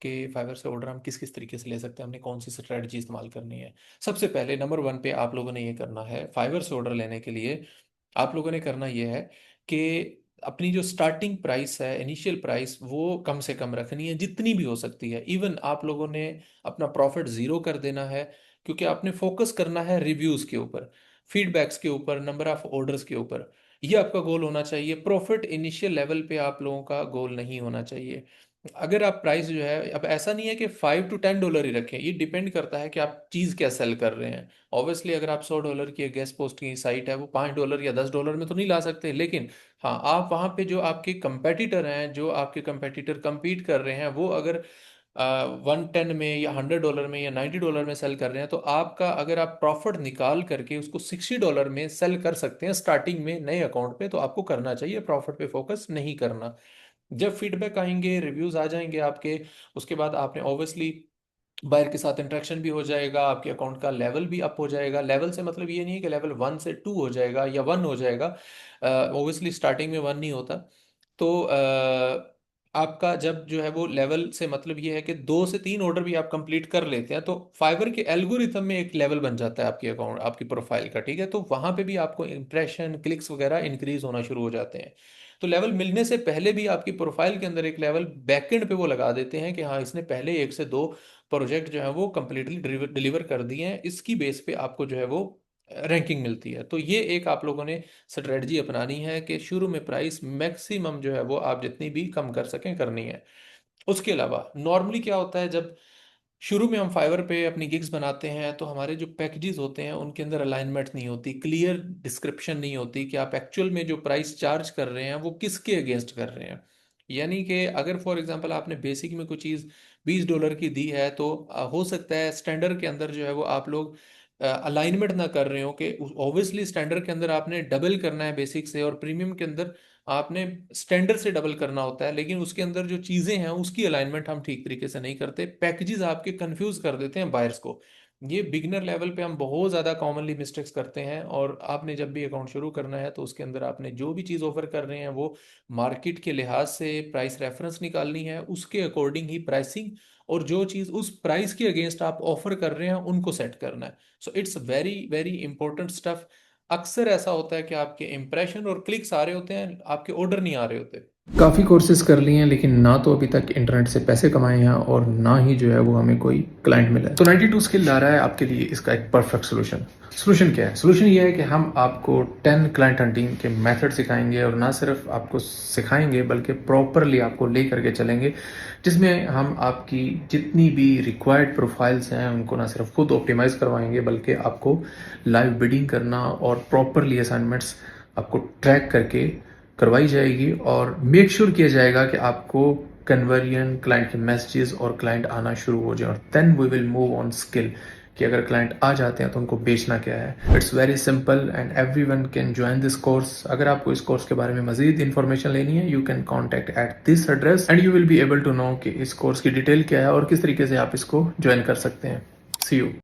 कि फाइवर से ऑर्डर हम किस किस तरीके से ले सकते हैं, हमने कौन सी स्ट्रेटजी इस्तेमाल करनी है। सबसे पहले नंबर वन पे आप लोगों ने ये करना है, फाइवर से ऑर्डर लेने के लिए आप लोगों ने करना ये है कि अपनी जो स्टार्टिंग प्राइस है, इनिशियल प्राइस, वो कम से कम रखनी है जितनी भी हो सकती है। इवन आप लोगों ने अपना प्रॉफिट ज़ीरो कर देना है, क्योंकि आपने फोकस करना है रिव्यूज़ के ऊपर, फीडबैक्स के ऊपर, नंबर ऑफ ऑर्डर्स के ऊपर। ये आपका गोल होना चाहिए। प्रॉफिट इनिशियल लेवल पे आप लोगों का गोल नहीं होना चाहिए। अगर आप प्राइस जो है, अब ऐसा नहीं है कि $5 to $10 ही रखें, ये डिपेंड करता है कि आप चीज़ क्या सेल कर रहे हैं। ऑब्वियसली अगर आप $100 की गेस्ट पोस्ट की साइट है, वो $5 या $10 में तो नहीं ला सकते, लेकिन हाँ, आप वहाँ पे जो आपके कंपेटिटर हैं, जो आपके कंपेटिटर compete कर रहे हैं, वो अगर 110 में या $100 में या $90 में सेल कर रहे हैं, तो आपका अगर आप प्रॉफिट निकाल करके उसको $60 में सेल कर सकते हैं स्टार्टिंग में नए अकाउंट पे, तो आपको करना चाहिए, प्रॉफिट पे फोकस नहीं करना। जब फीडबैक आएंगे, रिव्यूज आ जाएंगे आपके, उसके बाद आपने ऑब्वियसली बायर के साथ इंटरेक्शन भी हो जाएगा, आपके अकाउंट का लेवल भी अप हो जाएगा। लेवल से मतलब ये नहीं है कि लेवल 1 से 2 हो जाएगा या 1 हो जाएगा, ऑब्वियसली स्टार्टिंग में 1 नहीं होता। तो आपका जब जो है वो लेवल से मतलब ये है कि 2 से 3 ऑर्डर भी आप कंप्लीट कर लेते हैं, तो फाइवर के एल्गोरिथम में एक लेवल बन जाता है आपकी अकाउंट, आपकी प्रोफाइल का, ठीक है। तो वहां पे भी आपको इंप्रेशन, क्लिक्स वगैरह इंक्रीज होना शुरू हो जाते हैं। तो लेवल मिलने से पहले भी आपकी प्रोफाइल के अंदर एक लेवल बैकएंड पे वो लगा देते हैं कि हाँ, इसने पहले 1 से 2 प्रोजेक्ट जो है वो कंप्लीटली डिलीवर कर दिए हैं, इसकी बेस पे आपको जो है वो रैंकिंग मिलती है। तो ये एक आप लोगों ने स्ट्रेटजी अपनानी है कि शुरू में प्राइस मैक्सिमम जो है वो आप जितनी भी कम कर सकें करनी है। उसके अलावा नॉर्मली क्या होता है, जब शुरू में हम फाइवर पे अपनी गिग्स बनाते हैं, तो हमारे जो पैकेजेस होते हैं उनके अंदर अलाइनमेंट नहीं होती, क्लियर डिस्क्रिप्शन नहीं होती कि आप एक्चुअल में जो प्राइस चार्ज कर रहे हैं वो किसके अगेंस्ट कर रहे हैं। यानी कि अगर फॉर एग्जांपल आपने बेसिक में कोई चीज़ $20 की दी है, तो हो सकता है स्टैंडर्ड के अंदर जो है वो आप लोग अलाइनमेंट ना कर रहे हो, कि ऑब्वियसली स्टैंडर्ड के अंदर आपने डबल करना है बेसिक से, और प्रीमियम के अंदर आपने स्टैंडर्ड से डबल करना होता है, लेकिन उसके अंदर जो चीज़ें हैं उसकी अलाइनमेंट हम ठीक तरीके से नहीं करते, पैकेजेस आपके कंफ्यूज कर देते हैं बायर्स को। ये बिगनर लेवल पे हम बहुत ज़्यादा कॉमनली मिस्टेक्स करते हैं। और आपने जब भी अकाउंट शुरू करना है, तो उसके अंदर आपने जो भी चीज़ ऑफर कर रहे हैं वो मार्केट के लिहाज से प्राइस रेफरेंस निकालनी है, उसके अकॉर्डिंग ही प्राइसिंग, और जो चीज़ उस प्राइस के अगेंस्ट आप ऑफर कर रहे हैं उनको सेट करना है। So it's very very important stuff. अक्सर ऐसा होता है कि आपके इंप्रेशन और क्लिक्स आ रहे होते हैं, आपके ऑर्डर नहीं आ रहे होते। काफ़ी कोर्सेज कर लिए हैं, लेकिन ना तो अभी तक इंटरनेट से पैसे कमाए हैं और ना ही जो है वो हमें कोई क्लाइंट मिला है। तो 92 स्किल ला रहा है आपके लिए इसका एक परफेक्ट सोल्यूशन। सोल्यूशन क्या है? सोल्यूशन ये है कि हम आपको 10 क्लाइंट हंटिंग के मेथड सिखाएंगे, और ना सिर्फ आपको सिखाएंगे बल्कि प्रॉपरली आपको ले करके चलेंगे, जिसमें हम आपकी जितनी भी रिक्वायर्ड प्रोफाइल्स हैं उनको ना सिर्फ खुद ऑप्टिमाइज करवाएंगे, बल्कि आपको लाइव बिडिंग करना और प्रॉपरली असाइनमेंट्स आपको ट्रैक करके करवाई जाएगी, और मेक श्योर किया जाएगा कि आपको कन्वर्जन, क्लाइंट के मैसेजेस और क्लाइंट आना शुरू हो जाए, और then we will move on skill, कि अगर क्लाइंट आ जाते हैं तो उनको बेचना क्या है। It's very simple and everyone can join this course. अगर आपको इस कोर्स के बारे में मजीद इन्फॉर्मेशन लेनी है, you can contact at this address and you will be able to know कि इस कोर्स की डिटेल क्या है और किस तरीके से आप इसको ज्वाइन कर सकते हैं। सी यू।